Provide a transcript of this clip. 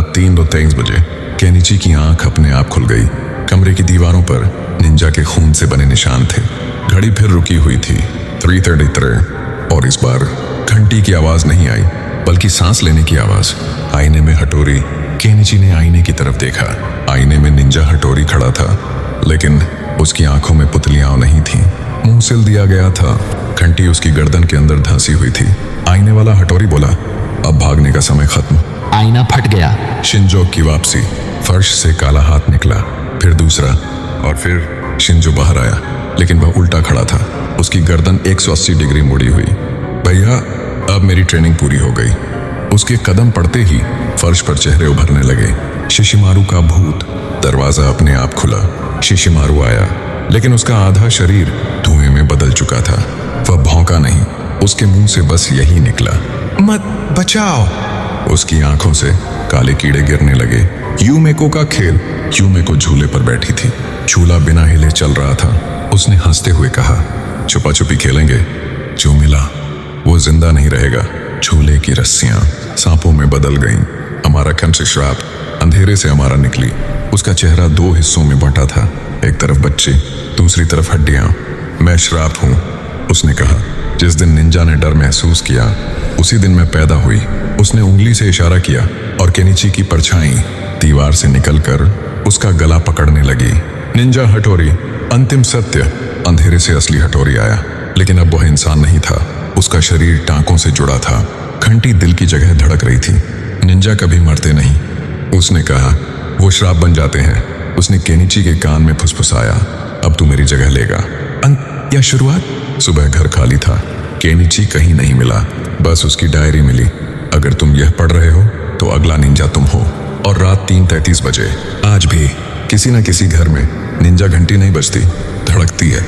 रात 3:23 बजे केनिची की आंख अपने आप खुल गई। कमरे की दीवारों पर निंजा के खून से बने निशान थे। घड़ी फिर रुकी हुई थी, 3:33, और इस बार घंटी की आवाज नहीं आई बल्कि सांस लेने की आवाज। आईने में हटोरी। केनिची ने आईने की तरफ देखा। आईने में निंजा हटोरी खड़ा था, लेकिन उसकी आंखों में पुतलियां नहीं थीं। मुंह सिल दिया गया था। घंटी उसकी गर्दन के अंदर धंसी हुई थी। आईने वाला हटोरी बोला, अब भागने का समय खत्म। आईना फट गया। शिंजो की वापसी। फर्श से काला हाथ निकला, फिर दूसरा, और फिर शिंजो बाहर आया, लेकिन वह उल्टा खड़ा था। उसकी गर्दन 180 डिग्री मुड़ी हुई। भैया, अब मेरी ट्रेनिंग पूरी हो गई। उसके कदम पड़ते ही फर्श पर चेहरे उभरने लगे। शिशिमारू का भूत। दरवाजा अपने आप खुला। शिशिमारू आया, लेकिन उसका आधा शरीर धुएं में बदल चुका था। वह भौंका नहीं, उसके मुंह से बस यही निकला, मत बचाओ। उसकी आंखों से काले कीड़े गिरने लगे। यूमेको का खेल। यूमेको झूले पर बैठी थी। झूला बिना हिले चल रहा था। उसने हंसते हुए कहा, छुपा छुपी खेलेंगे? जो मिला वो जिंदा नहीं रहेगा। झूले की रस्सियां सांपों में बदल गईं। हमारा कंठ श्राप अंधेरे से हमारा निकली। उसका चेहरा 2 हिस्सों में बंटा था, एक तरफ बच्चे, दूसरी तरफ हड्डियां। मैं श्राप हूं, उसने कहा। जिस दिन निंजा ने डर महसूस किया, उसी दिन मैं पैदा हुई। उसने उंगली से इशारा किया और केनिची की परछाई दीवार से निकलकर उसका गला पकड़ने लगी। निंजा हटोरी, अंतिम सत्य। अंधेरे से असली हटोरी आया, लेकिन अब वह इंसान नहीं था। उसका शरीर टांकों से जुड़ा था। घंटी दिल की जगह धड़क रही थी। निंजा कभी मरते नहीं, उसने कहा, वो श्राप बन जाते हैं। उसने केनिची के कान में फुसफुसाया, अब तू मेरी जगह लेगा। अंत या शुरुआत? सुबह घर खाली था। केनिची कहीं नहीं मिला, बस उसकी डायरी मिली। अगर तुम यह पढ़ रहे हो तो अगला निंजा तुम हो। और रात 3:33 बजे आज भी किसी न किसी घर में निंजा घंटी नहीं बजती, धड़कती है।